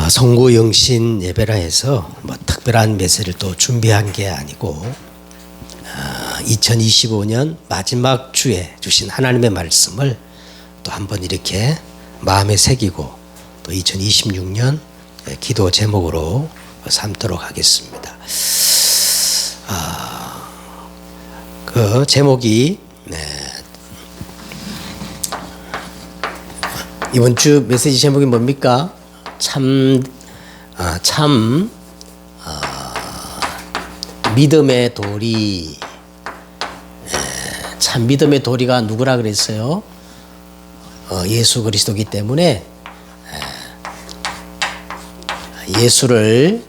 성구 영신 예배라 해서 뭐 특별한 메시지를 또 준비한 게 아니고 2025년 마지막 주에 주신 하나님의 말씀을 또 한번 이렇게 마음에 새기고 또 2026년 기도 제목으로 삼도록 하겠습니다. 그 제목이 이번 주 메시지 제목이 뭡니까? 믿음의 도리. 참 믿음의 도리가 누구라 그랬어요? 예수 그리스도이기 때문에 예수를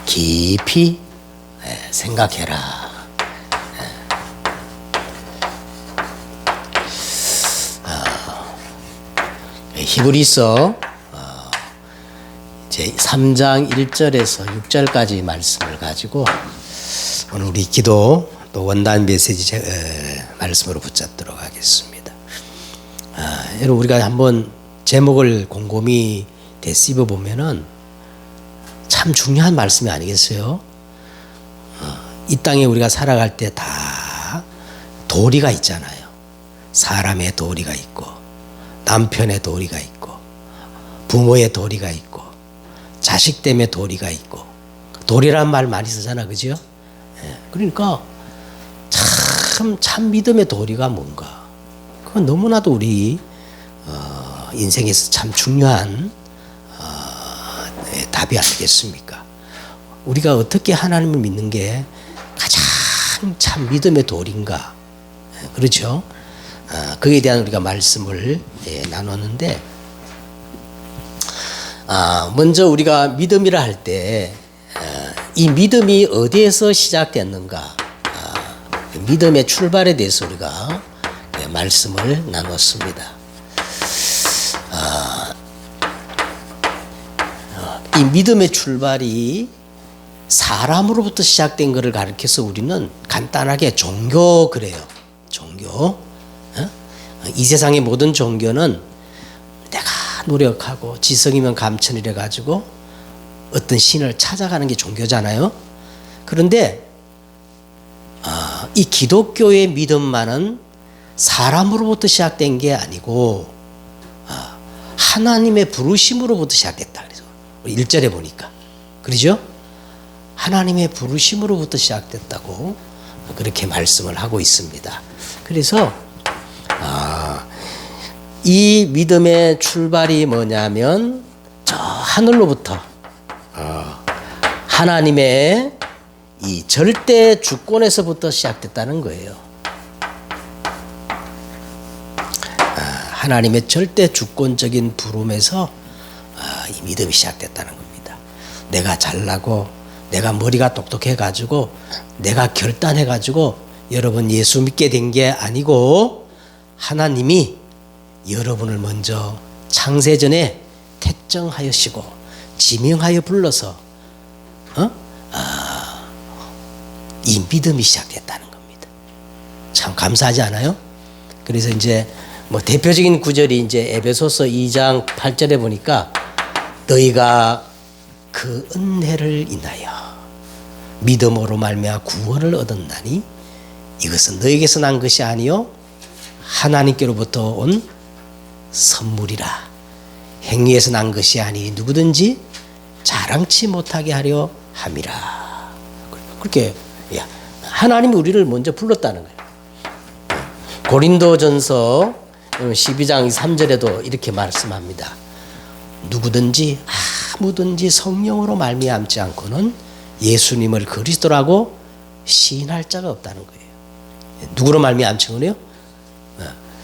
깊이 생각해라. 히브리서 이제 3장 1절에서 6절까지 말씀을 가지고 오늘 우리 기도 또 원단 메시지 말씀으로 붙잡도록 하겠습니다. 여러분 우리가 한번 제목을 곰곰이 되씹어 보면은 참 중요한 말씀이 아니겠어요? 이 땅에 우리가 살아갈 때 다 도리가 있잖아요. 사람의 도리가 있고 남편의 도리가 있고 부모의 도리가 있고 자식 때문에 도리가 있고 도리란 말 많이 쓰잖아, 그죠? 그러니까 참 믿음의 도리가 뭔가 그건 너무나도 우리 인생에서 참 중요한 답이 아니겠습니까? 우리가 어떻게 하나님을 믿는 게 가장 참 믿음의 도리인가? 그렇죠? 그에 대한 우리가 말씀을 나눴는데 먼저 우리가 믿음이라 할 때 이 믿음이 어디에서 시작됐는가? 믿음의 출발에 대해서 우리가 말씀을 나눴습니다. 이 믿음의 출발이 사람으로부터 시작된 것을 가리켜서 우리는 간단하게 종교 그래요. 종교. 이 세상의 모든 종교는 내가 노력하고 지성이면 감천이래 가지고 어떤 신을 찾아가는 게 종교잖아요. 그런데 이 기독교의 믿음만은 사람으로부터 시작된 게 아니고 하나님의 부르심으로부터 시작됐다. 그래서 1절에 보니까 그러죠? 하나님의 부르심으로부터 시작됐다고 그렇게 말씀을 하고 있습니다. 그래서 이 믿음의 출발이 뭐냐면 저 하늘로부터 하나님의 이 절대 주권에서부터 시작됐다는 거예요. 하나님의 절대 주권적인 부름에서 이 믿음이 시작됐다는 겁니다. 내가 잘나고 내가 머리가 똑똑해가지고 내가 결단해가지고 여러분 예수 믿게 된 게 아니고 하나님이 여러분을 먼저 창세전에 택정하여시고 지명하여 불러서 이 믿음이 시작됐다는 겁니다. 참 감사하지 않아요? 그래서 이제 뭐 대표적인 구절이 이제 에베소서 2장 8절에 보니까 너희가 그 은혜를 인하여 믿음으로 말미암아 구원을 얻었나니 이것은 너희에게서 난 것이 아니요 하나님께로부터 온 선물이라. 행위에서 난 것이 아니 누구든지 자랑치 못하게 하려 함이라. 그렇게 하나님이 우리를 먼저 불렀다는 거예요. 고린도전서 12장 3절에도 이렇게 말씀합니다. 누구든지 아무든지 성령으로 말미암지 않고는 예수님을 그리스도라고 시인할 자가 없다는 거예요. 누구로 말미암지는요?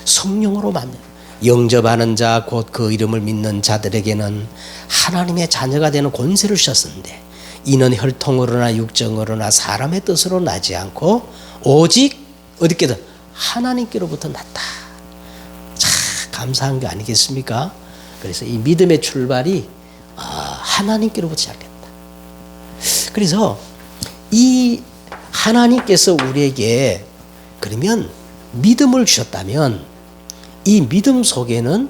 성령으로 말미암. 영접하는 자 곧 그 이름을 믿는 자들에게는 하나님의 자녀가 되는 권세를 주셨는데 이는 혈통으로나 육정으로나 사람의 뜻으로 나지 않고 오직 어디께든 하나님께로부터 났다. 참 감사한 게 아니겠습니까? 그래서 이 믿음의 출발이 하나님께로부터 시작됐다. 그래서 이 하나님께서 우리에게 그러면 믿음을 주셨다면 이 믿음 속에는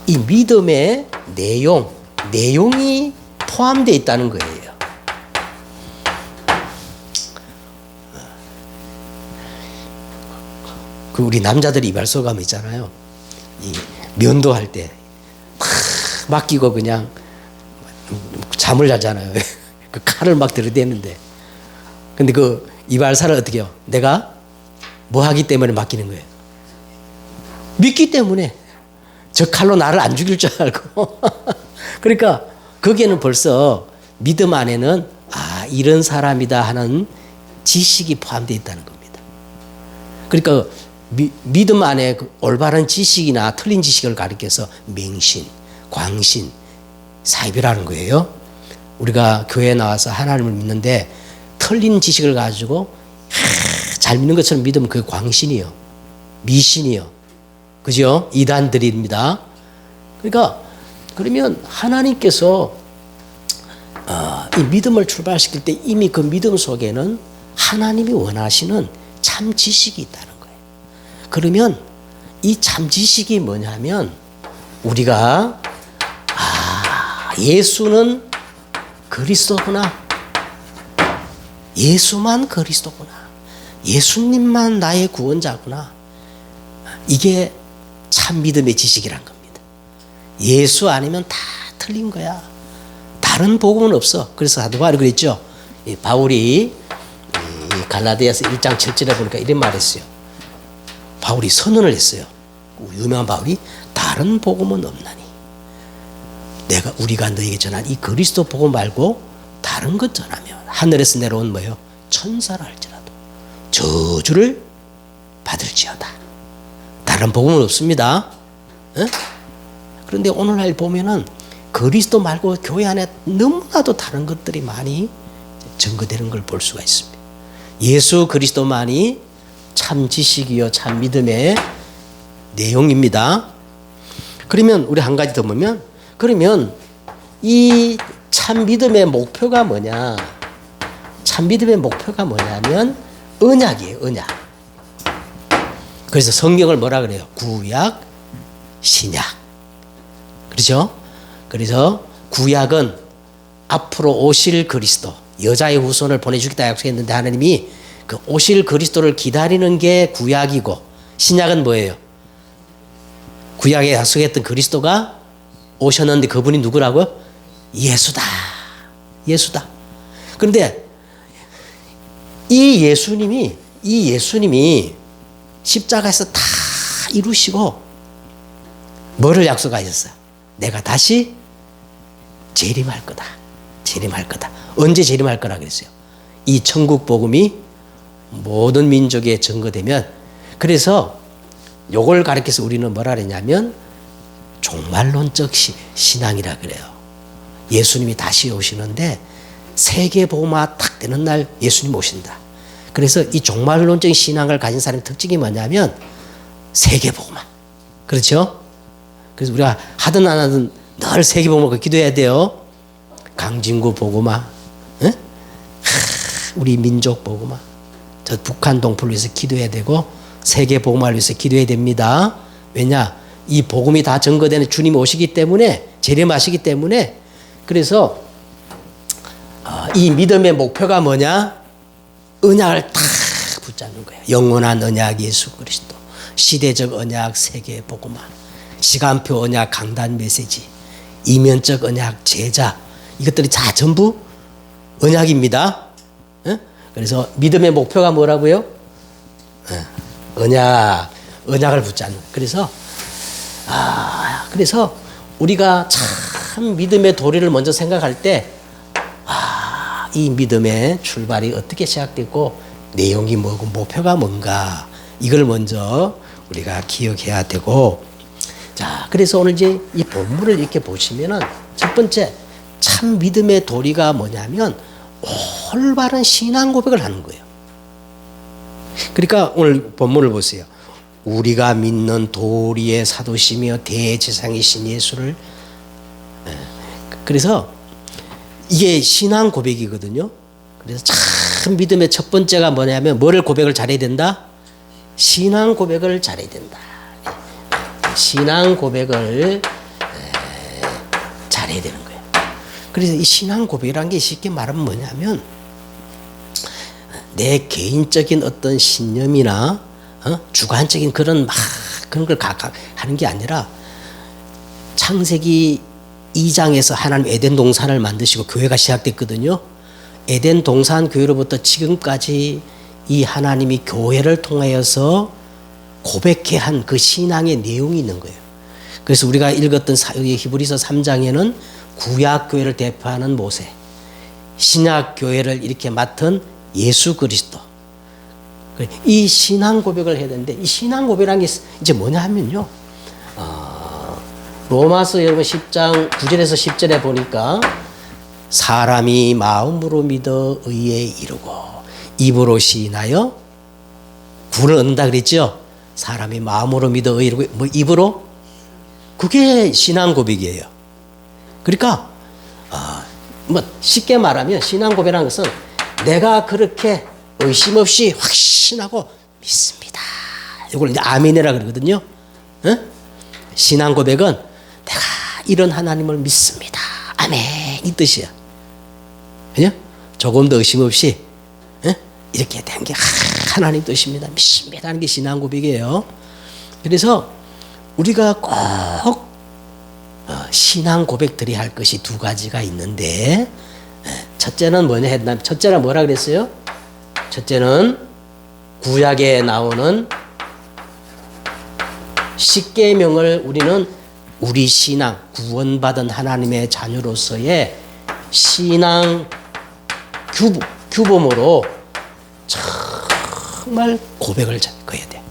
이 믿음의 내용이 포함되어 있다는 거예요. 그 우리 남자들이 이발소감 있잖아요. 이 면도할 때 맡기고 그냥 잠을 자잖아요. 그 칼을 막 들이대는데, 근데 그 이발사를 어떻게 해요? 내가 뭐 하기 때문에 맡기는 거예요? 믿기 때문에. 저 칼로 나를 안 죽일 줄 알고. 그러니까 거기에는 벌써 믿음 안에는 이런 사람이다 하는 지식이 포함되어 있다는 겁니다. 그러니까 믿음 안에 그 올바른 지식이나 틀린 지식을 가리켜서 맹신, 광신, 사이비라는 거예요. 우리가 교회에 나와서 하나님을 믿는데 틀린 지식을 가지고 잘 믿는 것처럼 믿으면 그게 광신이요, 미신이요, 그죠? 이단들입니다. 그러니까 그러면 하나님께서 이 믿음을 출발시킬 때 이미 그 믿음 속에는 하나님이 원하시는 참 지식이 있다는 거예요. 그러면 이 참 지식이 뭐냐면 우리가 예수는 그리스도구나, 예수만 그리스도구나, 예수님만 나의 구원자구나, 이게 참 믿음의 지식이란 겁니다. 예수 아니면 다 틀린 거야. 다른 복음은 없어. 그래서 사도 바울이 그랬죠. 바울이 갈라디아서 1장 7절에 보니까 이런 말을 했어요. 바울이 선언을 했어요. 유명한 바울이 다른 복음은 없나니 우리가 너에게 전한 이 그리스도 복음 말고 다른 것 전하면 하늘에서 내려온 뭐예요? 천사라 할지라도 저주를 받을지어다. 다른 복음은 없습니다. 에? 그런데 오늘날 보면은 그리스도 말고 교회 안에 너무나도 다른 것들이 많이 증거되는 걸 볼 수가 있습니다. 예수 그리스도만이 참 지식이요 참 믿음의 내용입니다. 그러면 우리 한 가지 더 보면, 그러면 이 참 믿음의 목표가 뭐냐? 참 믿음의 목표가 뭐냐면 언약이에요, 언약. 그래서 성경을 뭐라 그래요? 구약, 신약. 그렇죠? 그래서 구약은 앞으로 오실 그리스도, 여자의 후손을 보내주겠다 약속했는데 하나님이 그 오실 그리스도를 기다리는 게 구약이고, 신약은 뭐예요? 구약에 약속했던 그리스도가 오셨는데 그분이 누구라고요? 예수다. 예수다. 그런데 이 예수님이 십자가에서 다 이루시고 뭐를 약속하셨어요? 내가 다시 재림할 거다. 재림할 거다. 언제 재림할 거라 그랬어요? 이 천국 복음이 모든 민족에 증거되면, 그래서 요걸 가르쳐서 우리는 뭐라 그랬냐면 종말론적 신앙이라 그래요. 예수님이 다시 오시는데 세계 복음화 딱 되는 날 예수님 오신다. 그래서 이 종말론적인 신앙을 가진 사람의 특징이 뭐냐면 세계 복음화. 그렇죠? 그래서 우리가 하든 안 하든 늘 세계 복음화 기도해야 돼요. 강진구 복음화, 우리 민족 복음화, 저 북한 동포를 위해서 기도해야 되고 세계 복음화를 위해서 기도해야 됩니다. 왜냐? 이 복음이 다 증거되는 주님 오시기 때문에, 재림하시기 때문에. 그래서 이 믿음의 목표가 뭐냐? 언약을 탁 붙잡는 거예요. 영원한 언약 예수 그리스도, 시대적 언약 세계 복음화, 시간표 언약 강단 메시지, 이면적 언약 제자, 이것들이 다 전부 언약입니다. 그래서 믿음의 목표가 뭐라고요? 언약을 붙잡는. 그래서 우리가 참 믿음의 도리를 먼저 생각할 때, 이 믿음의 출발이 어떻게 시작됐고 내용이 뭐고 목표가 뭔가, 이걸 먼저 우리가 기억해야 되고. 자, 그래서 오늘 이제 이 본문을 이렇게 보시면은 첫 번째 참 믿음의 도리가 뭐냐면 올바른 신앙 고백을 하는 거예요. 그러니까 오늘 본문을 보세요. 우리가 믿는 도리의 사도시며 대제사장이신 예수를. 그래서 이게 신앙 고백이거든요. 그래서 참 믿음의 첫 번째가 뭐냐면 뭐를 고백을 잘해야 된다? 신앙 고백을 잘해야 된다. 신앙 고백을 잘해야 되는 거예요. 그래서 이 신앙 고백이라는 게 쉽게 말하면 뭐냐면 내 개인적인 어떤 신념이나 주관적인 그런 걸 하는 게 아니라 창세기 2장에서 하나님 에덴 동산을 만드시고 교회가 시작됐거든요. 에덴 동산 교회로부터 지금까지 이 하나님이 교회를 통하여서 고백해 한 그 신앙의 내용이 있는 거예요. 그래서 우리가 읽었던 히브리서 3장에는 구약 교회를 대표하는 모세, 신약 교회를 이렇게 맡은 예수 그리스도. 이 신앙 고백을 해야 되는데 이 신앙 고백이라는 게 이제 뭐냐 하면요. 로마서 여러분 10장 9절에서 10절에 보니까 사람이 마음으로 믿어 의에 이르고 입으로 시인하여 구원을 얻는다 그랬죠. 사람이 마음으로 믿어 의에 이르고 뭐 입으로 그게 신앙 고백이에요. 그러니까 뭐 쉽게 말하면 신앙 고백이라는 것은 내가 그렇게 의심 없이 확신하고 믿습니다. 이걸 이제 아멘이라 그러거든요. 응? 신앙 고백은 내가 이런 하나님을 믿습니다. 아멘 이 뜻이야. 그죠? 조금 더 의심 없이 이렇게 된 게 하나님 뜻입니다. 믿습니다 하는 게 신앙 고백이에요. 그래서 우리가 꼭 신앙 고백들이 할 것이 두 가지가 있는데 첫째는 뭐냐 했나? 첫째는 뭐라 그랬어요? 첫째는 구약에 나오는 십계명을 우리는 우리 신앙, 구원받은 하나님의 자녀로서의 신앙 규범으로 정말 고백을 거해야 돼.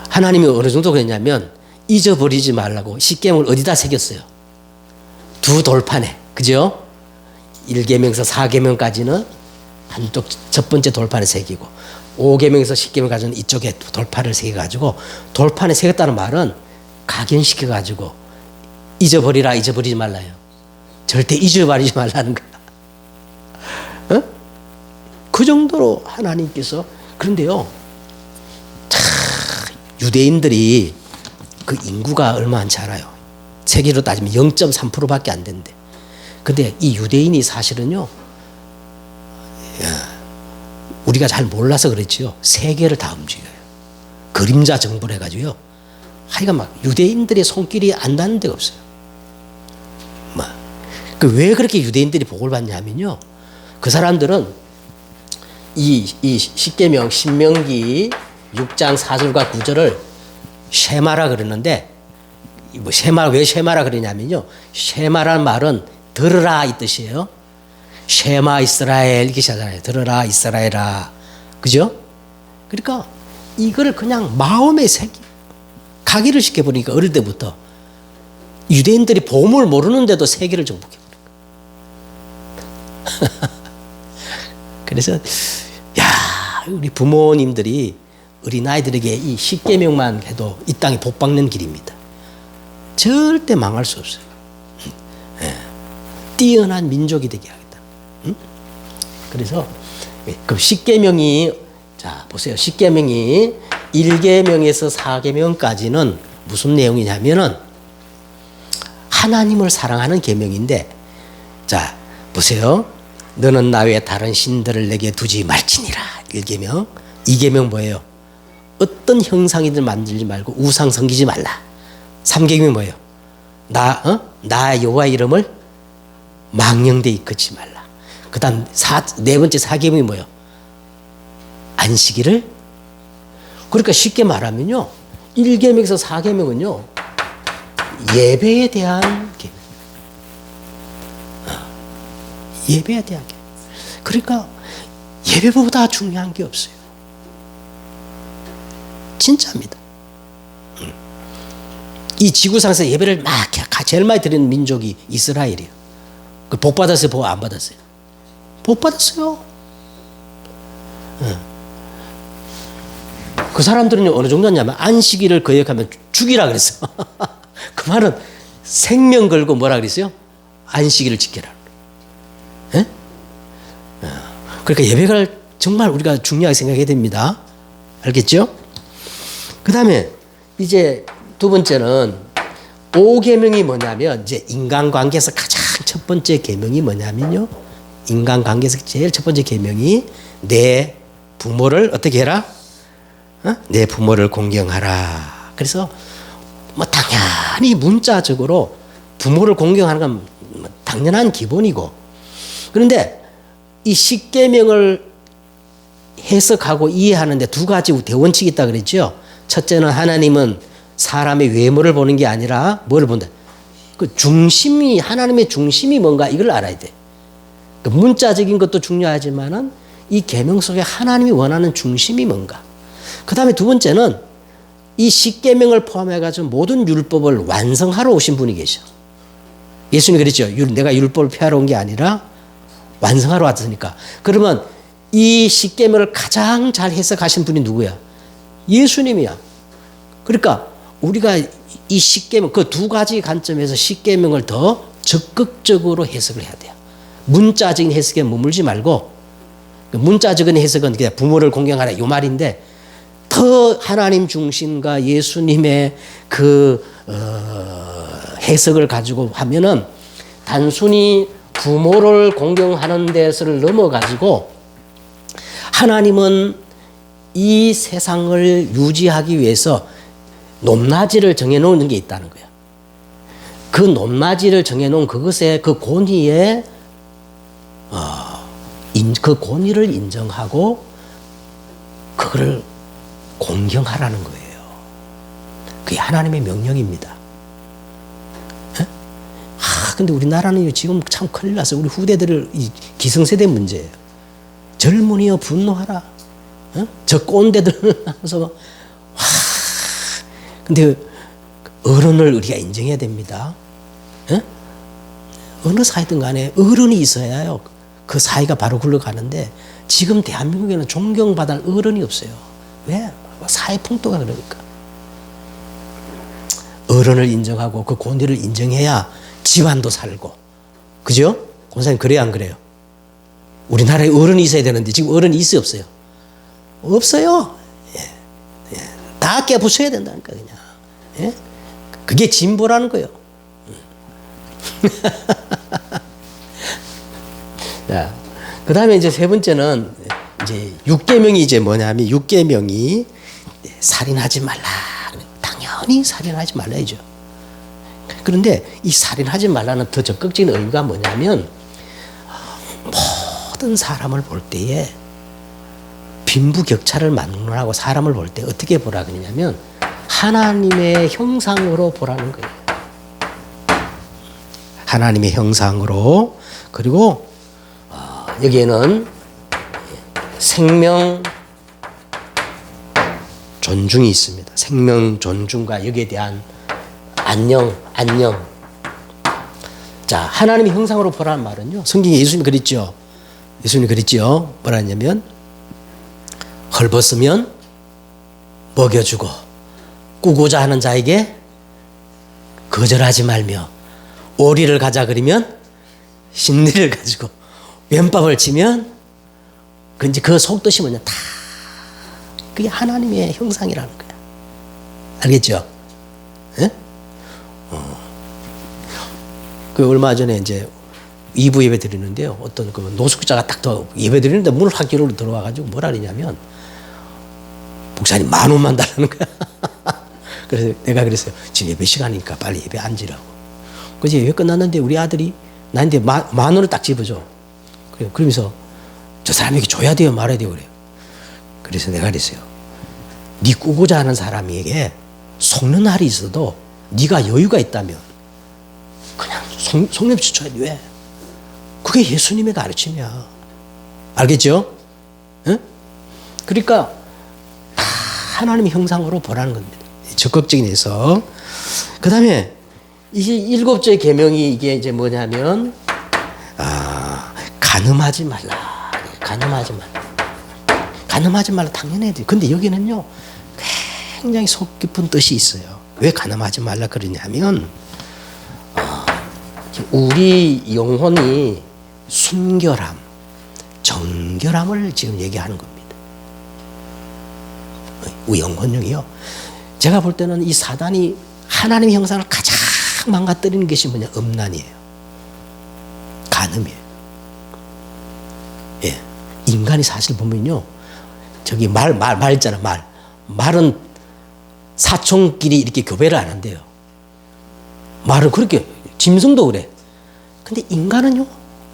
하나님이 어느 정도 그랬냐면 잊어버리지 말라고 십계명을 어디다 새겼어요? 두 돌판에. 그죠? 1계명에서 4계명까지는 한쪽 첫 번째 돌판에 새기고 5계명에서 10계명까지는 이쪽에 돌판을 새겨가지고 돌판에 새겼다는 말은 각인시켜가지고 잊어버리라 잊어버리지 말라요. 절대 잊어버리지 말라는 거야. 그 정도로 하나님께서 그런데요. 유대인들이 그 인구가 얼마 많지 않아요. 세계로 따지면 0.3%밖에 안 된대. 근데 이 유대인이 사실은요. 우리가 잘 몰라서 그랬지요. 세계를 다 움직여요. 그림자 정부를 해가지고요. 하여간 막 유대인들의 손길이 안 닿는 데가 없어요. 왜 그렇게 유대인들이 복을 받냐면요. 그 사람들은 이 십계명 신명기 6장 4절과 9절을 쉐마라 그러는데 뭐 왜 쉐마라 그러냐면요. 쉐마라는 말은 들으라 이 뜻이에요. 쉐마 이스라엘 이렇게 시작하잖아요. 들으라 이스라엘아. 그죠? 그러니까 이거를 그냥 마음에 각인을 시켜버리니까 어릴 때부터 유대인들이 복음을 모르는데도 세계를 정복해버린 거예요. 그래서 우리 부모님들이 어린아이들에게 이 십계명만 해도 이 땅에 복받는 길입니다. 절대 망할 수 없어요. 뛰어난 민족이 되게 하겠다. 그래서 그 십계명이 자 보세요. 십계명이 1계명에서 4계명까지는 무슨 내용이냐면은 하나님을 사랑하는 계명인데 자 보세요. 너는 나 외에 다른 신들을 내게 두지 말지니라. 1계명. 2계명 뭐예요? 어떤 형상이든 만들지 말고 우상 섬기지 말라. 3계명이 뭐예요? 나 여호와의 이름을 망령되이 일컫지 말라. 그 다음 네 번째 4계명이 뭐예요? 안식일을. 그러니까 쉽게 말하면요. 1계명에서 4계명은요. 예배에 대한 계명. 예배에 대한 계명. 그러니까 예배보다 중요한 게 없어요. 진짜입니다. 이 지구상에서 예배를 막 제일 많이 드리는 민족이 이스라엘이에요. 그 복 받았어요? 복 안 받았어요? 복 받았어요. 그 사람들은 어느 정도냐면 안식일을 거역하면 죽이라 그랬어. 그 말은 생명 걸고 뭐라 그랬어요? 안식일을 지켜라. 그러니까 예배를 정말 우리가 중요하게 생각해야 됩니다. 알겠죠? 그 다음에 이제 두 번째는 5계명이 뭐냐면 이제 인간관계에서 가장 첫 번째 계명이 뭐냐면요. 인간관계에서 제일 첫 번째 계명이 내 부모를 어떻게 해라? 내 부모를 공경하라. 그래서 뭐 당연히 문자적으로 부모를 공경하는 건 당연한 기본이고, 그런데 이 10계명을 해석하고 이해하는데 두 가지 대원칙이 있다 그랬죠. 첫째는 하나님은 사람의 외모를 보는 게 아니라 뭘 본다? 그 중심이, 하나님의 중심이 뭔가 이걸 알아야 돼. 그 문자적인 것도 중요하지만은 이 계명 속에 하나님이 원하는 중심이 뭔가. 그 다음에 두 번째는 이 10계명을 포함해가지고 모든 율법을 완성하러 오신 분이 계셔. 예수님이 그랬죠. 내가 율법을 폐하러 온 게 아니라 완성하러 왔으니까. 그러면 이 10계명을 가장 잘 해석하신 분이 누구야? 예수님이야. 그러니까 우리가 이 10계명, 그 두 가지 관점에서 10계명을 더 적극적으로 해석을 해야 돼요. 문자적인 해석에 머물지 말고, 문자적인 해석은 그냥 부모를 공경하라 이 말인데, 더 하나님 중심과 예수님의 그 해석을 가지고 하면은 단순히 부모를 공경하는 데서를 넘어가지고 하나님은 이 세상을 유지하기 위해서 높낮이를 정해놓은 게 있다는 거예요. 그 높낮이를 정해놓은 그것의 그 권위에 그 권위를 인정하고 그거를 공경하라는 거예요. 그게 하나님의 명령입니다. 근데 우리나라는 지금 참 큰일 났어요. 우리 후대들을 이 기성세대 문제예요. 젊은이여 분노하라. 저 꼰대들 하면서 근데 어른을 우리가 인정해야 됩니다. 어느 사회든 간에 어른이 있어야요. 그 사회가 바로 굴러가는데 지금 대한민국에는 존경받을 어른이 없어요. 왜? 사회 풍토가 그러니까. 어른을 인정하고 그 권위를 인정해야 집안도 살고. 그죠? 권사님 그래요 안 그래요? 우리나라에 어른이 있어야 되는데 지금 어른이 있어요 없어요? 없어요. 예. 다 깨부숴야 된다니까 그냥. 예? 그게 진보라는 거예요. 자, 그 다음에 이제 세 번째는 이제 6계명이 이제 뭐냐면 6계명이 살인하지 말라. 당연히 살인하지 말라야죠. 그런데 이 살인하지 말라는 더 적극적인 의미가 뭐냐면 모든 사람을 볼 때에 빈부격차를 막론하고 사람을 볼 때 어떻게 보라 그러냐면 하나님의 형상으로 보라는 거예요. 하나님의 형상으로. 그리고 여기에는 생명 존중이 있습니다. 생명 존중과 여기에 대한 안녕. 자, 하나님의 형상으로 보라는 말은요. 성경에 예수님이 그랬죠. 예수님이 그랬죠. 뭐라 했냐면 헐벗으면 먹여주고 꾸고자 하는 자에게 거절하지 말며 오리를 가자 그러면 신리를 가지고 왼밥을 치면 그 속뜻이 뭐냐 다 그게 하나님의 형상이라는 거야. 알겠죠? 예? 그 얼마 전에 이제 2부 예배 드리는데요. 어떤 그 노숙자가 딱 더 예배 드리는데 문을 확 열어 들어와가지고 뭐라 그러냐면 목사님 10,000원만 달라는 거야. 그래서 내가 그랬어요. 지금 예배 시간이니까 빨리 예배 앉으라고. 그래서 예배 끝났는데 우리 아들이 나한테 10,000원을 딱 집어줘. 그러면서 저 사람에게 줘야 돼요 말아야 돼요 그래요. 그래서 내가 그랬어요. 네 꾸고자 하는 사람에게 속는 날이 있어도 네가 여유가 있다면 그냥 속냄치 쳐야 돼. 왜? 그게 예수님의 가르침이야. 알겠죠? 응? 그러니까 다 하나님의 형상으로 보라는 겁니다. 적극적인 해석. 그 다음에 이제 7째 계명이 이게 이제 뭐냐면 간음하지 말라. 간음하지 말라 당연해야 돼요. 근데 여기는요 굉장히 속 깊은 뜻이 있어요. 왜 간음하지 말라 그러냐면 우리 영혼이 순결함, 정결함을 지금 얘기하는 겁니다. 우리 영혼이요. 제가 볼 때는 이 사단이 하나님의 형상을 가장 망가뜨리는 것이 뭐냐? 음란이에요. 간음이에요. 예. 인간이 사실 보면요. 저기 말 있잖아, 말. 말은 사촌끼리 이렇게 교배를 안 한대요. 말은 그렇게, 짐승도 그래. 근데 인간은요,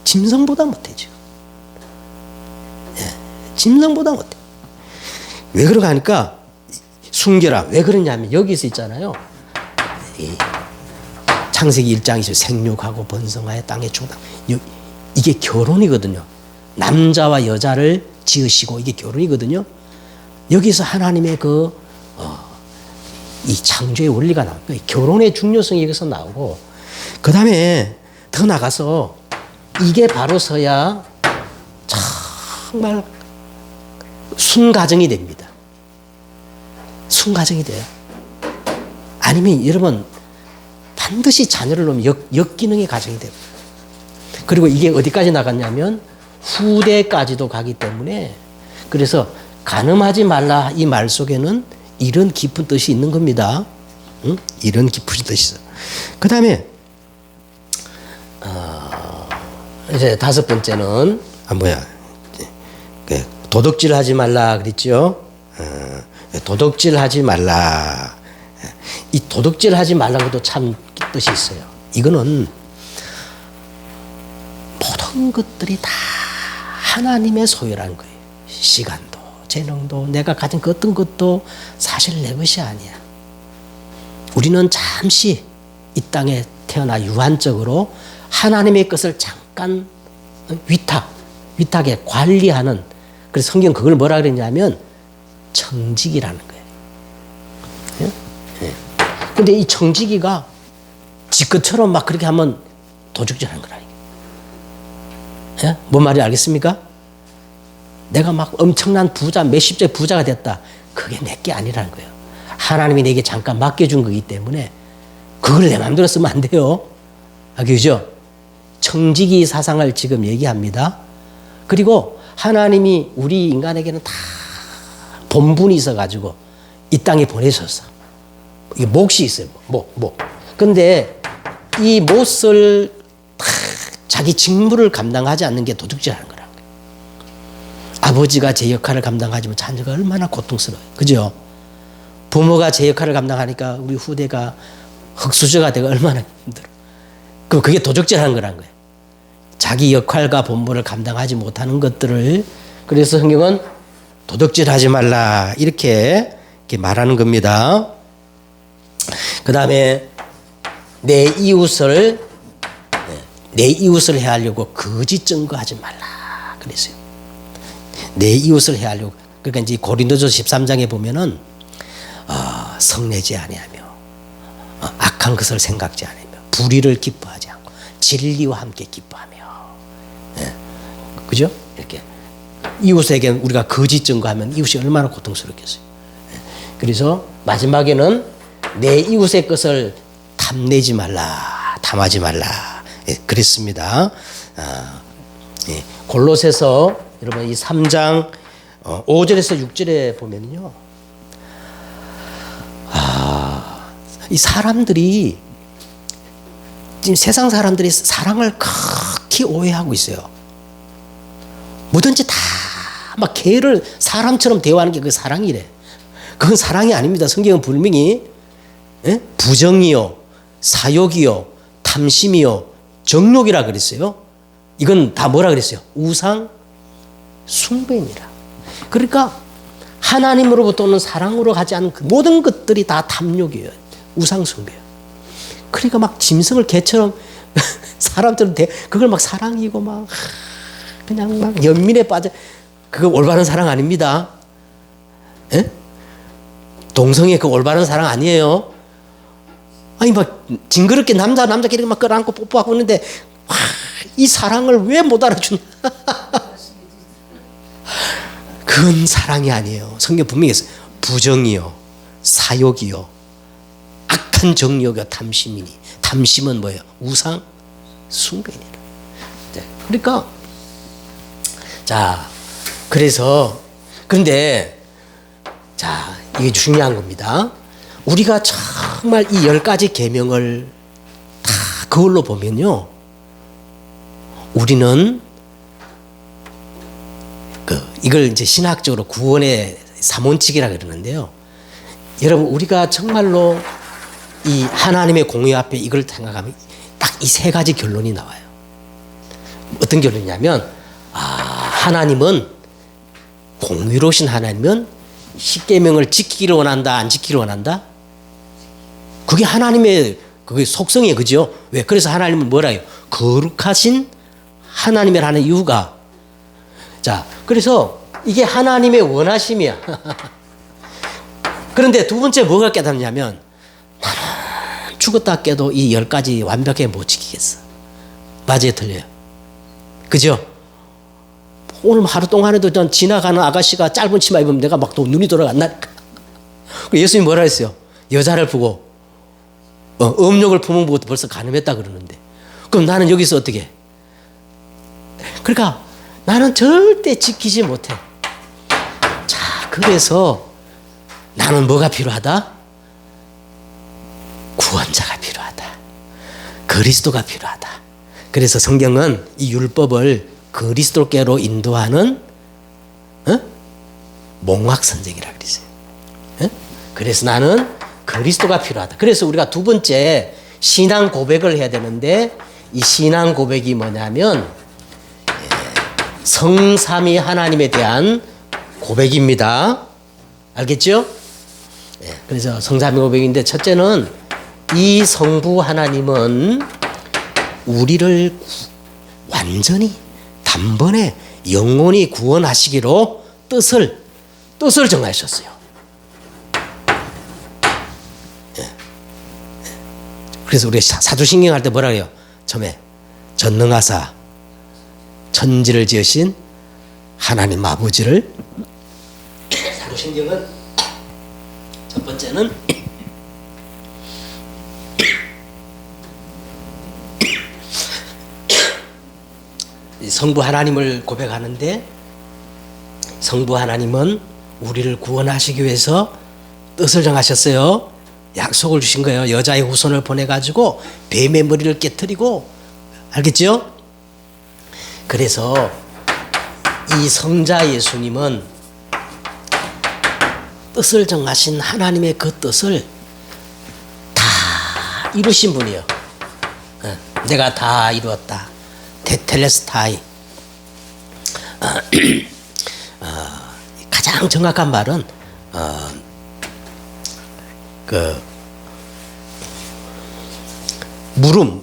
짐승보다 못해, 지금. 예. 짐승보다 못해. 왜 그러고 하니까, 순결함. 왜 그러냐면, 여기서 있잖아요. 창세기 1장이죠. 생육하고 번성하여 땅에 충당. 이게 결혼이거든요. 남자와 여자를 지으시고 이게 결혼이거든요. 여기서 하나님의 이 창조의 원리가 나와요. 결혼의 중요성이 여기서 나오고, 그 다음에 더 나가서 이게 바로 서야 정말 순가정이 됩니다. 순가정이 돼요. 아니면 여러분 반드시 자녀를 놓으면 역기능의 가정이 됩니다. 그리고 이게 어디까지 나갔냐면 후대까지도 가기 때문에, 그래서 간음하지 말라 이 말 속에는 이런 깊은 뜻이 있는 겁니다. 응? 이런 깊은 뜻이 있어. 그 다음에 이제 다섯 번째는 도둑질하지 말라 그랬죠. 도둑질하지 말라. 이 도둑질하지 말라고도 참 뜻이 있어요. 이거는 모든 것들이 다 하나님의 소유라는 거예요. 시간도, 재능도, 내가 가진 그 어떤 것도 사실 내 것이 아니야. 우리는 잠시 이 땅에 태어나 유한적으로 하나님의 것을 잠깐 위탁에 관리하는, 그래서 성경 그걸 뭐라 그랬냐면 청지기라는 거예요. 예? 근데 이 청지기가 지 것처럼 막 그렇게 하면 도둑질하는 거라. 예? 뭔 말인지 알겠습니까? 내가 막 엄청난 부자, 몇십째 부자가 됐다. 그게 내게 아니라는 거예요. 하나님이 내게 잠깐 맡겨준 거기 때문에 그걸 내 마음대로 쓰면 안 돼요. 그죠? 청지기 사상을 지금 얘기합니다. 그리고 하나님이 우리 인간에게는 다 본분이 있어가지고 이 땅에 보내셨어. 이게 몫이 있어요. 목. 근데 이 몫을 다 자기 직무를 감당하지 않는 게 도둑질하는 거라는 거예요. 아버지가 제 역할을 감당하지만 자녀가 얼마나 고통스러워요. 그죠? 부모가 제 역할을 감당하니까 우리 후대가 흙수저가 되고 얼마나 힘들어. 그럼 그게 도둑질하는 거라는 거예요. 자기 역할과 본분을 감당하지 못하는 것들을, 그래서 성경은 도둑질하지 말라 이렇게 말하는 겁니다. 그 다음에 내 이웃을 해하려고 거짓 증거하지 말라 그랬어요. 내 이웃을 해하려고. 그러니까 이제 고린도전서 13장에 보면은 성내지 아니하며 악한 것을 생각지 않으며 불의를 기뻐하지 않고 진리와 함께 기뻐하며, 그죠? 이렇게 이웃에게 우리가 거짓 증거하면 이웃이 얼마나 고통스럽겠어요. 그래서 마지막에는 내 이웃의 것을 탐내지 말라, 탐하지 말라 그랬습니다. 골로새서 여러분 이 3장 5절에서 6절에 보면요, 이 사람들이 지금 세상 사람들이 사랑을 극히 오해하고 있어요. 뭐든지 다 막 개를 사람처럼 대화하는 게 그 사랑이래. 그건 사랑이 아닙니다. 성경은 분명히 부정이요, 사욕이요, 탐심이요, 정욕이라 그랬어요. 이건 다 뭐라 그랬어요? 우상 숭배입니다. 그러니까 하나님으로부터 오는 사랑으로 가지 않은 그 모든 것들이 다 탐욕이에요. 우상 숭배예요. 그러니까 막 짐승을 개처럼 사람처럼 그걸 막 사랑이고 막 그냥 막 연민에 빠져. 그거 올바른 사랑 아닙니다. 에? 동성애 그 올바른 사랑 아니에요. 아니 막 징그럽게 남자끼리 막 끌어안고 뽀뽀하고 있는데 이 사랑을 왜 못 알아주나? 그건 사랑이 아니에요. 성경 분명히 했어요. 부정이요, 사욕이요, 악한 정욕이요, 탐심이니. 탐심은 뭐예요? 우상 숭배니라. 그러니까 자, 그래서 그런데 자, 이게 중요한 겁니다. 우리가 정말 이 10가지 계명을 다 그걸로 보면요, 우리는 이걸 이제 신학적으로 구원의 3원칙이라 그러는데요. 여러분, 우리가 정말로 이 하나님의 공의 앞에 이걸 생각하면 딱 이 3가지 결론이 나와요. 어떤 결론이냐면, 하나님은, 공의로우신 하나님은 10계명을 지키기를 원한다, 안 지키기를 원한다? 그게 하나님의 그게 속성이에요. 그죠? 왜? 그래서 하나님은 뭐라 해요? 거룩하신 하나님이라는 이유가, 자, 그래서 이게 하나님의 원하심이야. 그런데 두 번째 뭐가 깨닫냐면, 나는 죽었다 깨도 이 10가지 완벽하게 못 지키겠어. 맞아요, 틀려요? 그죠? 오늘 하루 동안에도 전 지나가는 아가씨가 짧은 치마 입으면 내가 막 또 눈이 돌아간다니까. 예수님이 뭐라 했어요? 여자를 보고, 음욕을 품은 것도 벌써 가늠했다 그러는데. 그럼 나는 여기서 어떻게 해? 그러니까 나는 절대 지키지 못해. 자, 그래서 나는 뭐가 필요하다? 구원자가 필요하다. 그리스도가 필요하다. 그래서 성경은 이 율법을 그리스도께로 인도하는 몽학선생이라 그랬어요. 그래서 나는 그리스도가 필요하다. 그래서 우리가 두 번째 신앙 고백을 해야 되는데, 이 신앙 고백이 뭐냐면 성삼위 하나님에 대한 고백입니다. 알겠죠? 그래서 성삼위 고백인데, 첫째는 이 성부 하나님은 우리를 완전히 단번에 영원히 구원하시기로 뜻을 정하셨어요. 그래서 우리 사도신경 할 때 뭐라 해요? 처음에 전능하사 천지를 지으신 하나님 아버지를, 사도신경은 첫 번째는 성부 하나님을 고백하는데, 성부 하나님은 우리를 구원하시기 위해서 뜻을 정하셨어요. 약속을 주신 거예요. 여자의 후손을 보내가지고 뱀의 머리를 깨뜨리고, 알겠죠? 그래서 이 성자 예수님은 뜻을 정하신 하나님의 그 뜻을 다 이루신 분이에요. 내가 다 이루었다. 테텔레스타이. 가장 정확한 말은 물음,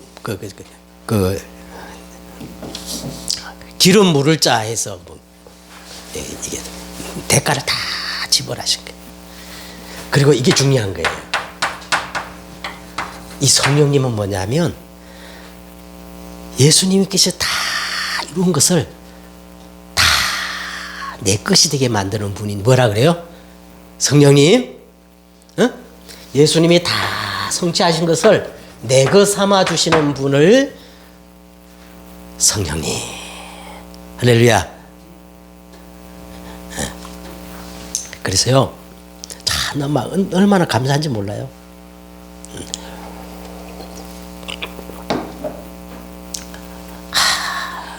기름 물을 자 해서 이게 대가를 다 지불하신 거예요. 그리고 이게 중요한 거예요. 이 성령님은 뭐냐면, 예수님께서 다 이룬 것을 다 내 것이 되게 만드는 분이 뭐라 그래요? 성령님, 예수님이 다 성취하신 것을 내 것 삼아 주시는 분을 성령님. 할렐루야. 그래서요, 참 얼마나 감사한지 몰라요.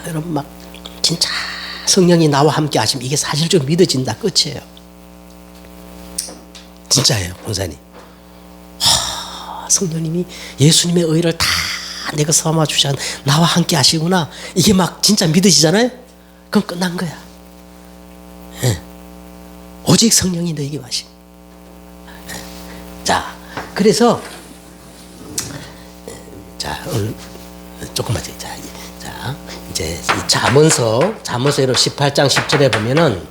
여러분, 막 진짜 성령이 나와 함께 하시면 이게 사실 좀 믿어진다. 끝이에요. 진짜예요, 권사님. 성령님이 예수님의 의를 다 내가 삼아 주셔 나와 함께 하시구나. 이게 막 진짜 믿어지잖아요. 그럼 끝난 거야. 오직 성령이 너에게 마시. 자, 그래서 자, 조금만 자, 이제 잠언서 18장 10절에 보면은,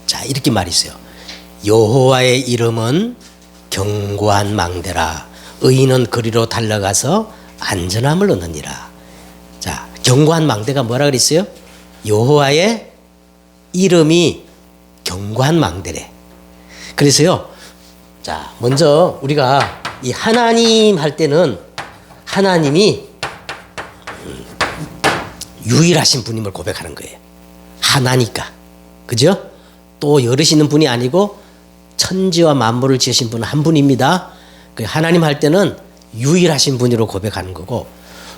자, 이렇게 말이 있어요. 여호와의 이름은 견고한 망대라. 의인은 그리로 달려가서 안전함을 얻느니라. 자, 견고한 망대가 뭐라 그랬어요? 여호와의 이름이 견고한 망대래. 그래서요, 자, 먼저 우리가 이 하나님 할 때는 하나님이 유일하신 분임을 고백하는 거예요. 하나니까. 그죠? 또 여럿 있는 분이 아니고 천지와 만물을 지으신 분은 한 분입니다. 그 하나님 할 때는 유일하신 분으로 고백하는 거고,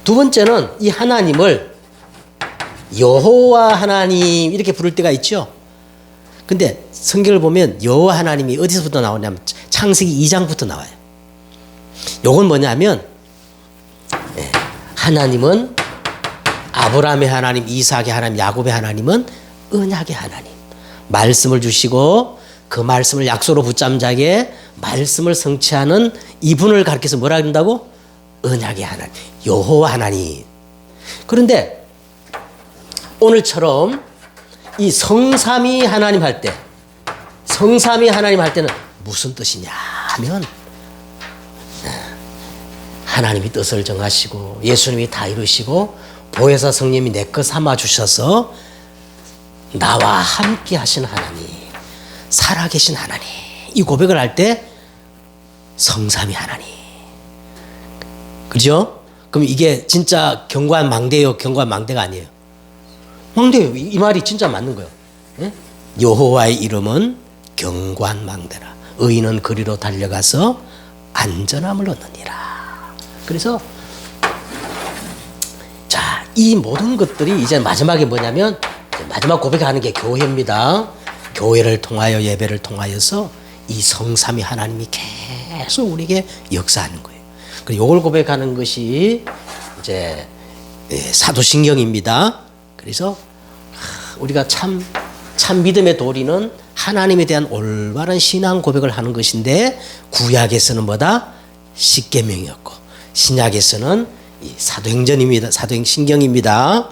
두 번째는 이 하나님을 여호와 하나님 이렇게 부를 때가 있죠. 근데 성경을 보면 여호와 하나님이 어디서부터 나오냐면 창세기 2장부터 나와요. 요건 뭐냐면 하나님은 아브라함의 하나님, 이삭의 하나님, 야곱의 하나님은 언약의 하나님. 말씀을 주시고 그 말씀을 약속으로 붙잡은 자에게 말씀을 성취하는 이분을 가리켜서 뭐라 그런다고? 언약의 하나님, 여호와 하나님. 그런데 오늘처럼 이 성삼위 하나님 할 때, 성삼위 하나님 할 때는 무슨 뜻이냐 하면 하나님이 뜻을 정하시고 예수님이 다 이루시고 보혜사 성령님이 내 것 삼아 주셔서 나와 함께 하신 하나님, 살아계신 하나님, 이 고백을 할 때 성삼위 하나님. 그죠? 그럼 이게 진짜 경관 망대요, 경관 망대가 아니에요. 망대요. 이 말이 진짜 맞는 거예요. 예? 여호와의 이름은 경관 망대라. 의인은 그리로 달려가서 안전함을 얻느니라. 그래서 자, 이 모든 것들이 이제 마지막에 뭐냐면 마지막 고백하는 게 교회입니다. 교회를 통하여 예배를 통하여서 이 성삼위 하나님이 계속 우리에게 역사하는 거예요. 그리고 이걸 고백하는 것이 이제 사도신경입니다. 그래서 우리가 참 믿음의 도리는 하나님에 대한 올바른 신앙 고백을 하는 것인데, 구약에서는 뭐다? 십계명이었고 신약에서는 이 사도행전입니다. 사도신경입니다.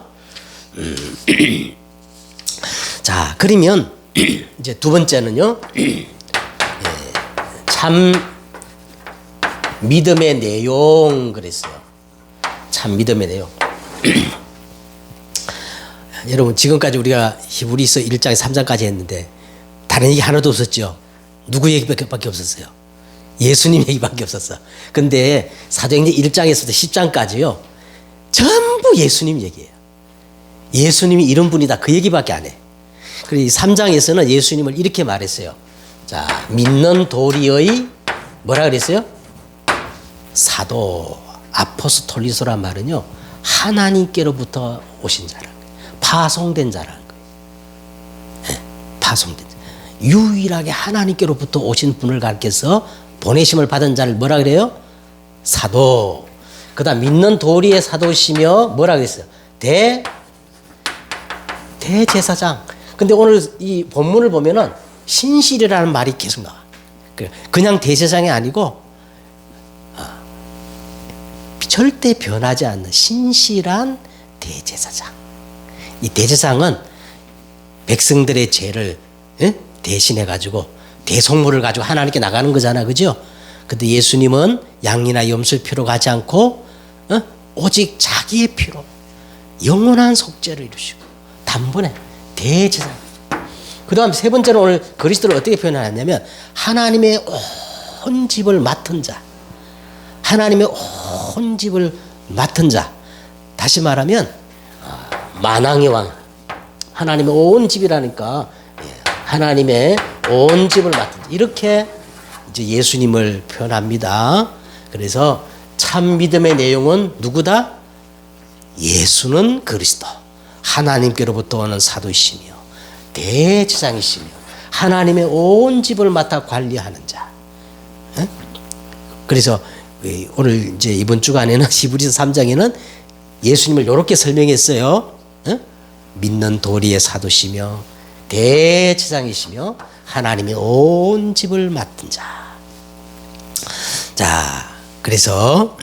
자, 그러면 이제 두 번째는요, 참 믿음의 내용 그랬어요. 참 믿음의 내용. 여러분, 지금까지 우리가 히브리서 1장 3장까지 했는데 다른 얘기 하나도 없었죠. 누구 얘기밖에 없었어요? 예수님 얘기밖에 없었어. 근데 사도행전 1장에서부터 10장까지요, 전부 예수님 얘기예요. 예수님이 이런 분이다, 그 얘기밖에 안 해. 그리고 3장에서는 예수님을 이렇게 말했어요. 자, 믿는 도리의 뭐라 그랬어요? 사도, 아포스톨리소란 말은요, 하나님께로부터 오신 자라는 거예요. 파송된 자라는 거예요. 네, 파송된 자. 유일하게 하나님께로부터 오신 분을 가르쳐서 보내심을 받은 자를 뭐라 그래요? 사도. 그 다음 믿는 도리의 사도시며 뭐라 그랬어요? 대제사장. 근데 오늘 이 본문을 보면은 신실이라는 말이 계속 나와. 그냥 대제사장이 아니고 절대 변하지 않는 신실한 대제사장. 이 대제사장은 백성들의 죄를 대신해 가지고 대속물을 가지고 하나님께 나가는 거잖아, 그죠? 근데 예수님은 양이나 염소의 피로 가지 않고 오직 자기의 피로 영원한 속죄를 이루시고 단번에 대제사장. 그 다음 세 번째로 오늘 그리스도를 어떻게 표현하냐면 하나님의 온 집을 맡은 자. 하나님의 온 집을 맡은 자. 다시 말하면 만왕의 왕. 하나님의 온 집이라니까 하나님의 온 집을 맡은 자. 이렇게 이제 예수님을 표현합니다. 그래서 참 믿음의 내용은 누구다? 예수는 그리스도. 하나님께로부터 오는 사도이시며 대제사장이시며 하나님의 온 집을 맡아 관리하는 자. 그래서 오늘 이제 이번 주간에는 히브리서 3장에는 예수님을 이렇게 설명했어요. 믿는 도리의 사도시며 대제사장이시며 하나님의 온 집을 맡은 자. 자, 그래서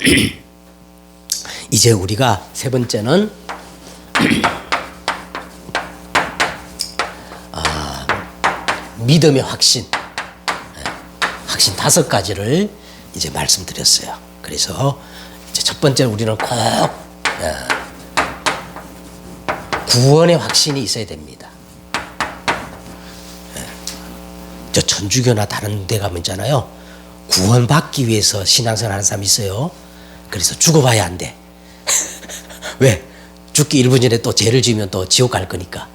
이제 우리가 세 번째는 믿음의 확신. 확신 5가지를 이제 말씀드렸어요. 그래서 이제 첫 번째 우리는 꼭 구원의 확신이 있어야 됩니다. 저 천주교나 다른 데 가면 있잖아요. 구원받기 위해서 신앙생활 하는 사람이 있어요. 그래서 죽어봐야 안 돼. 왜? 죽기 1분 전에 또 죄를 지으면 또 지옥 갈 거니까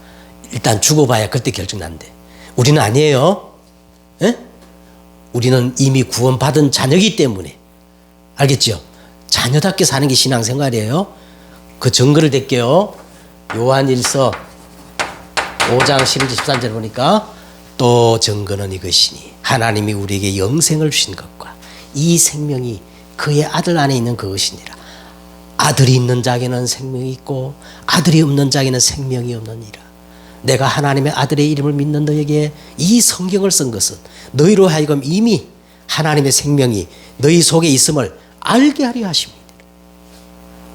일단 죽어봐야 그때 결정 난대. 우리는 아니에요. 에? 우리는 이미 구원받은 자녀이기 때문에 알겠죠? 자녀답게 사는 게 신앙생활이에요. 그 증거를 댈게요. 요한일서 5장 11절 13절 보니까 또 증거는 이것이니 하나님이 우리에게 영생을 주신 것과 이 생명이 그의 아들 안에 있는 그것이니라. 아들이 있는 자에게는 생명이 있고 아들이 없는 자에게는 생명이 없느니라. 내가 하나님의 아들의 이름을 믿는 너에게 이 성경을 쓴 것은 너희로 하여금 이미 하나님의 생명이 너희 속에 있음을 알게 하려 하십니다.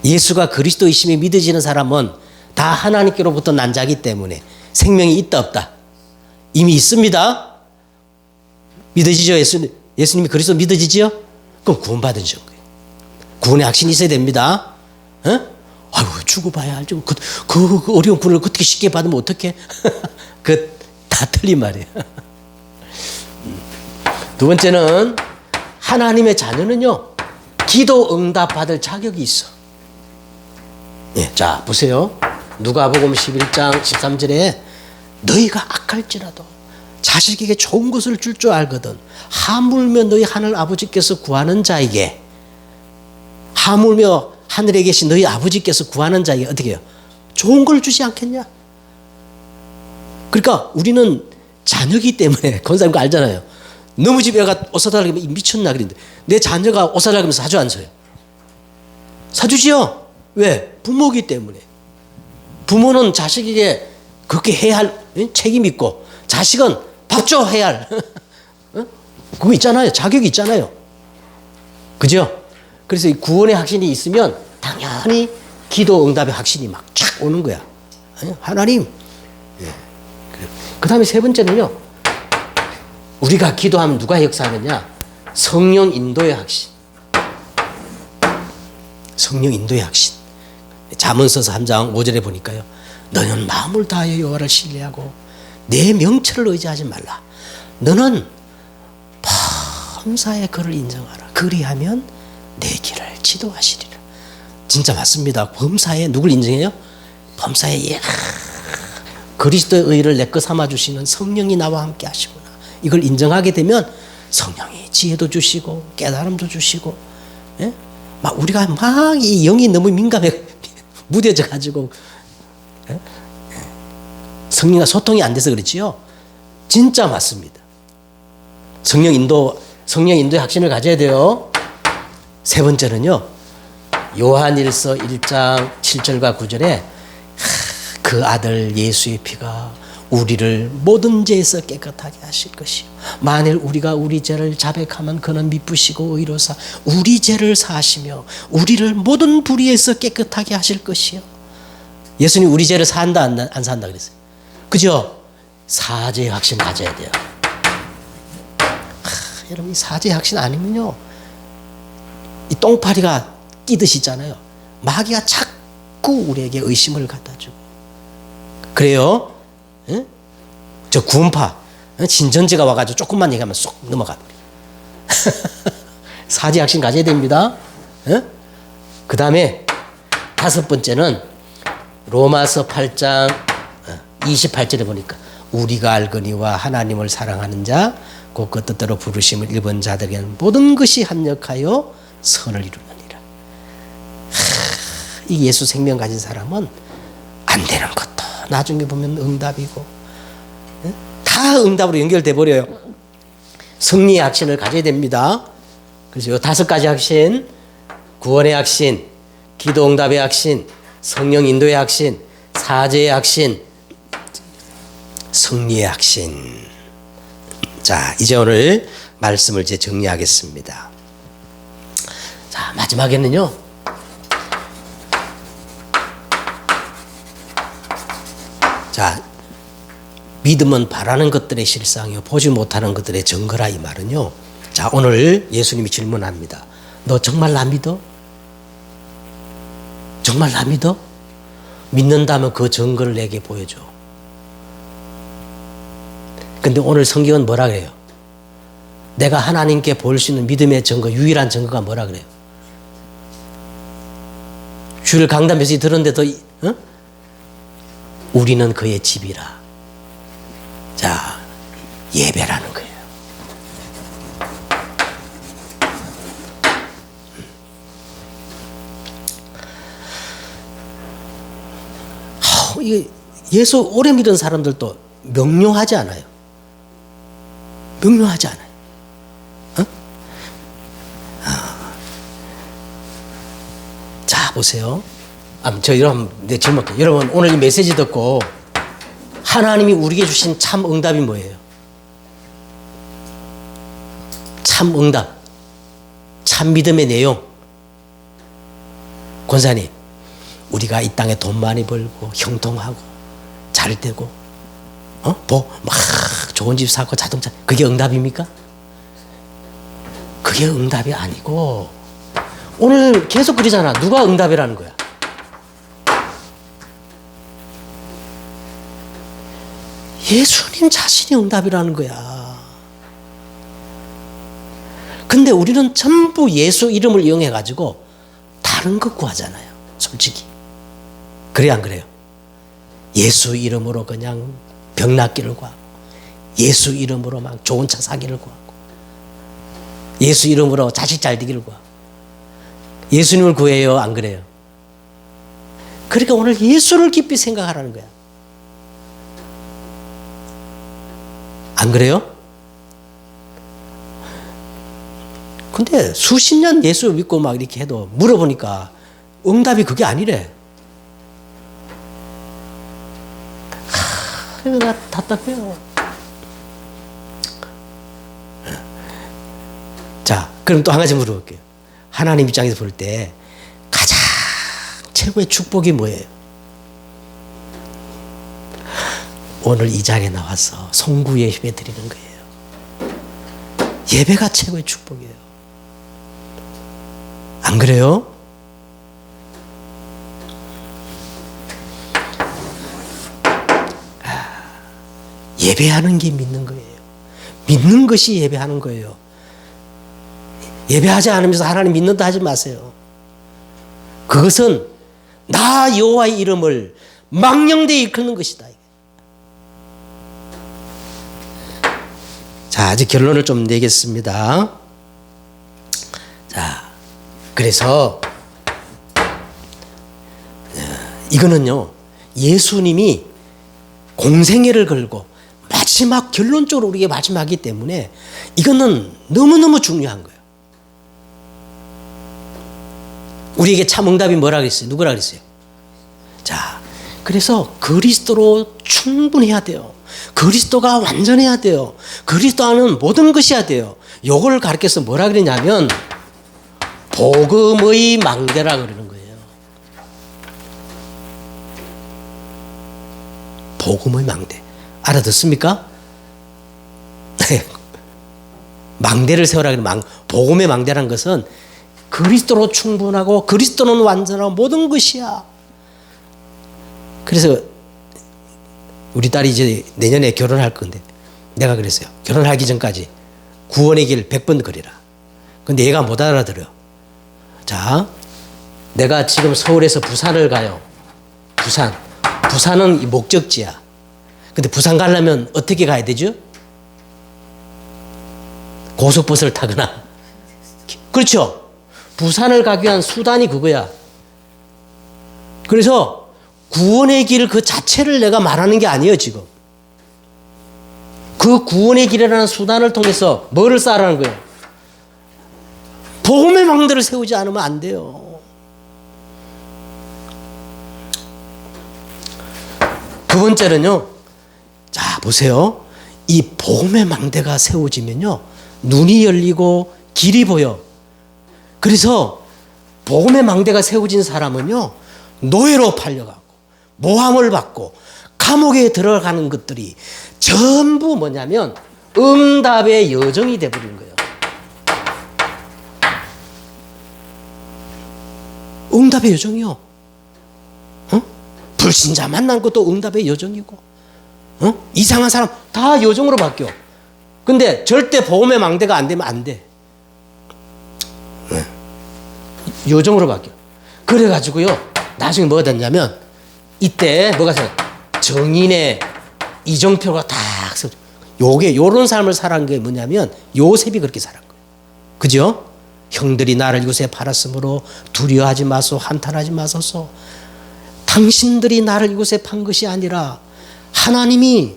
예수가 그리스도이심이 믿어지는 사람은 다 하나님께로부터 난 자이기 때문에 생명이 있다 없다? 이미 있습니다. 믿어지죠? 예수님이 그리스도 믿어지죠? 그럼 구원받은 증거예요. 구원의 확신이 있어야 됩니다. 아이고 죽어봐야 알죠. 그 어려운 구원을 어떻게 쉽게 받으면 어떡해? 다 틀린 말이에요. 두 번째는 하나님의 자녀는요 기도 응답 받을 자격이 있어. 예, 자 보세요. 누가복음 11장 13절에 너희가 악할지라도 자식에게 좋은 것을 줄 줄 알거든 하물며 너희 하늘 아버지께서 구하는 자에게 하물며 하늘에 계신 너희 아버지께서 구하는 자에게 어떻게 해요? 좋은 걸 주지 않겠냐? 그러니까 우리는 자녀이기 때문에 권사님 거 알잖아요. 너무 집에 가 옷 사달라고 하면 미쳤나 그랬는데 내 자녀가 옷 사달라고 하면 사줘 안 사요? 사주지요? 왜? 부모이기 때문에. 부모는 자식에게 그렇게 해야 할 책임이 있고 자식은 밥 줘 해야 할 그거 있잖아요. 자격이 있잖아요. 그죠? 그래서 이 구원의 확신이 있으면 당연히 기도 응답의 확신이 막 쫙 오는 거야. 하나님. 그 다음에 세 번째는요. 우리가 기도하면 누가 역사하느냐? 성령 인도의 확신. 성령 인도의 확신. 잠언서서 3장 5절에 보니까요. 너는 마음을 다하여 여호와를 신뢰하고 내 명철을 의지하지 말라. 너는 범사에 그를 인정하라. 그리하면 내 길을 지도하시리라. 진짜 맞습니다. 범사에 누굴 인정해요? 범사에 그리스도의 의를 내 것 삼아주시는 성령이 나와 함께 하시구나. 이걸 인정하게 되면 성령이 지혜도 주시고 깨달음도 주시고 막 우리가 막 이 영이 너무 민감해 무뎌져 가지고 성령과 소통이 안 돼서 그렇지요. 진짜 맞습니다. 성령 인도의 확신을 가져야 돼요. 세 번째는요. 요한일서 1장 7절과 9절에 그 아들 예수의 피가 우리를 모든 죄에서 깨끗하게 하실 것이요. 만일 우리가 우리 죄를 자백하면 그는 미쁘시고 의로사 우리 죄를 사하시며 우리를 모든 불의에서 깨끗하게 하실 것이요. 예수님 우리 죄를 사한다 안 사한다 그랬어요. 그죠? 사죄의 확신 가져야 돼요. 여러분 이 사죄의 확신 아니면요. 이 똥파리가 끼듯이 있잖아요. 마귀가 자꾸 우리에게 의심을 갖다 주고. 그래요? 응? 저 구원파 진전제가 와가지고 조금만 얘기하면 쏙 넘어가 버려. 사죄 확신 가져야 됩니다. 응? 그 다음에 다섯 번째는 로마서 8장 28절에 보니까 우리가 알거니와 하나님을 사랑하는 자 곧 그 뜻대로 부르심을 입은 자들에게는 모든 것이 합력하여 선을 이루느니라. 이 예수 생명 가진 사람은 안 되는 것도 나중에 보면 응답이고 다 응답으로 연결돼 버려요. 승리의 확신을 가져야 됩니다. 그래서 이 다섯 가지 확신, 구원의 확신, 기도 응답의 확신, 성령 인도의 확신, 사죄의 확신, 승리의 확신. 자, 이제 오늘 말씀을 이제 정리하겠습니다. 자, 마지막에는요. 자, 믿음은 바라는 것들의 실상이요 보지 못하는 것들의 증거라 이 말은요. 자, 오늘 예수님이 질문합니다. 너 정말 나 믿어? 정말 나 믿어? 믿는다면 그 증거를 내게 보여줘. 근데 오늘 성경은 뭐라 그래요? 내가 하나님께 볼 수 있는 믿음의 증거, 유일한 증거가 뭐라 그래요? 주일 강단 메시지 들었는데도 우리는 그의 집이라. 자, 예배라는 거예요. 이게 예수 오래 믿은 사람들도 명료하지 않아요. 명료하지 않아요. 어? 자, 보세요. 저 여러분, 내 질문. 여러분, 오늘 이 메시지 듣고 하나님이 우리에게 주신 참 응답이 뭐예요? 참 응답. 참 믿음의 내용. 권사님, 우리가 이 땅에 돈 많이 벌고 형통하고 잘 되고 막 좋은 집 사고 자동차, 그게 응답입니까? 그게 응답이 아니고 오늘 계속 그러잖아. 누가 응답이라는 거야? 예수님 자신이 응답이라는 거야. 근데 우리는 전부 예수 이름을 이용해 가지고 다른 것 구하잖아요. 솔직히. 그래 안 그래요? 예수 이름으로 그냥 병 낫기를 구하고, 예수 이름으로 막 좋은 차 사기를 구하고, 예수 이름으로 자식 잘 되기를 구하고, 예수님을 구해요, 안 그래요? 그러니까 오늘 예수를 깊이 생각하라는 거야. 안 그래요? 근데 수십 년 예수 믿고 막 이렇게 해도 물어보니까 응답이 그게 아니래. 그래서 나 답답해요. 자, 그럼 또 한 가지 물어볼게요. 하나님 입장에서 볼 때 가장 최고의 축복이 뭐예요? 오늘 이 자리에 나와서 송구 예배 드리는 거예요. 예배가 최고의 축복이에요. 안 그래요? 예배하는 게 믿는 거예요. 믿는 것이 예배하는 거예요. 예배하지 않으면서 하나님 믿는다 하지 마세요. 그것은 나 여호와의 이름을 망령되이 일컫는 것이다. 자, 이제 결론을 좀 내겠습니다. 자, 그래서 이거는요, 예수님이 공생애를 걸고 마지막 결론적으로 우리에게 마지막이기 때문에 이거는 너무너무 중요한 거예요. 우리에게 참 응답이 뭐라 그랬어요? 누구라 그랬어요? 자, 그래서 그리스도로 충분해야 돼요. 그리스도가 완전해야 돼요. 그리스도 안은 모든 것이 해야 돼요. 요걸 가르쳐서 뭐라 그러냐면 복음의 망대라 그러는 거예요. 복음의 망대. 알아듣습니까? 망대를 세우라 그러면 복음의 망대라는 것은 그리스도로 충분하고 그리스도는 완전하고 모든 것이야. 그래서 우리 딸이 이제 내년에 결혼할 건데 내가 그랬어요. 결혼하기 전까지 구원의 길 100번 걸으라. 근데 얘가 못 알아들어요. 자, 내가 지금 서울에서 부산을 가요. 부산은 목적지야. 근데 부산 가려면 어떻게 가야 되죠? 고속버스를 타거나. 그렇죠? 부산을 가기 위한 수단이 그거야. 그래서 구원의 길 그 자체를 내가 말하는 게 아니에요, 지금. 그 구원의 길이라는 수단을 통해서 뭐를 쌓으라는 거예요? 복음의 망대를 세우지 않으면 안 돼요. 두 번째는요, 자, 보세요. 이 복음의 망대가 세워지면요, 눈이 열리고 길이 보여. 그래서 복음의 망대가 세워진 사람은요, 노예로 팔려가고 모함을 받고 감옥에 들어가는 것들이 전부 뭐냐면 응답의 여정이 돼버린 거예요. 응답의 여정이요. 불신자 만난 것도 응답의 여정이고, 이상한 사람 다 여정으로 바뀌어. 근데 절대 복음의 망대가 안 되면 안 돼. 여정으로 바뀌어. 그래가지고요, 나중에 뭐가 됐냐면, 이때 뭐가 생겨? 정인의 이정표가 딱 서. 요게, 요런 삶을 살아간 게 뭐냐면, 요셉이 그렇게 살아간 거예요. 그죠? 형들이 나를 요새 팔았으므로 두려워하지 마소, 한탄하지 마소서. 당신들이 나를 이곳에 판 것이 아니라 하나님이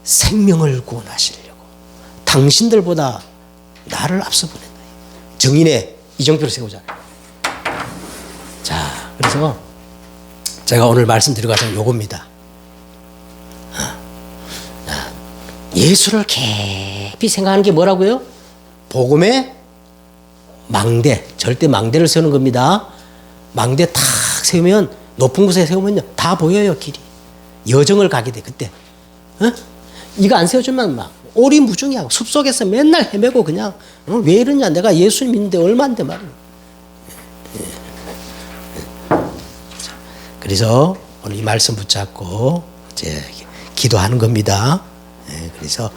생명을 구원하시려고 당신들보다 나를 앞서 보낸다. 정인의 이정표를 세우잖아요. 자, 그래서 제가 오늘 말씀드리고 가장 요겁니다. 예수를 깊이 생각하는 게 뭐라고요? 복음의 망대, 절대 망대를 세우는 겁니다. 망대 탁 세우면, 높은 곳에 세우면요 다 보여요. 길이 여정을 가게 돼. 그때 이거 안 세워주면 막 오리무중이야. 숲속에서 맨날 헤매고 그냥 왜 이러냐, 내가 예수 믿는데 얼마인데 말이야. 그래서 오늘 이 말씀 붙잡고 이제 기도하는 겁니다. 그래서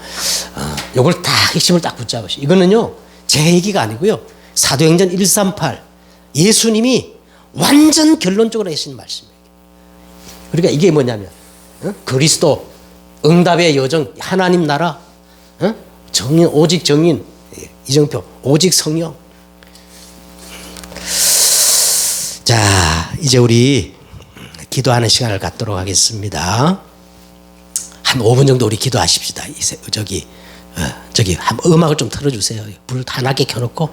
요걸 딱 핵심을 딱 붙잡으시오. 이거는요 제 얘기가 아니고요, 사도행전 138 예수님이 완전 결론적으로 하신 말씀이에요. 그러니까 이게 뭐냐면 그리스도, 응답의 여정, 하나님 나라, 정인, 오직 정인, 이정표, 오직 성령. 자, 이제 우리 기도하는 시간을 갖도록 하겠습니다. 한 5분 정도 우리 기도하십시다. 저기 한 음악을 좀 틀어주세요. 불 환하게 켜놓고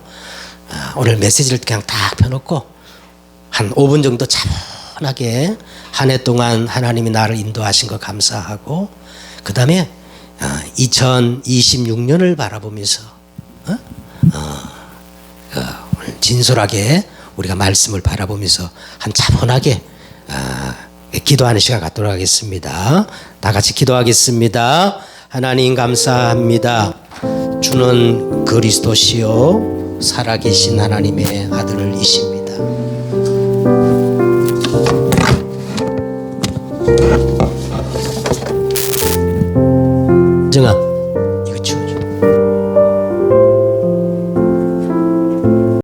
오늘 메시지를 그냥 딱 펴놓고 한 5분 정도 차분하게 한 해 동안 하나님이 나를 인도하신 거 감사하고, 그 다음에 2026년을 바라보면서 진솔하게 우리가 말씀을 바라보면서 한 차분하게 기도하는 시간 갖도록 하겠습니다. 다 같이 기도하겠습니다. 하나님 감사합니다. 주는 그리스도시요 살아계신 하나님의 아들이십니다. 정아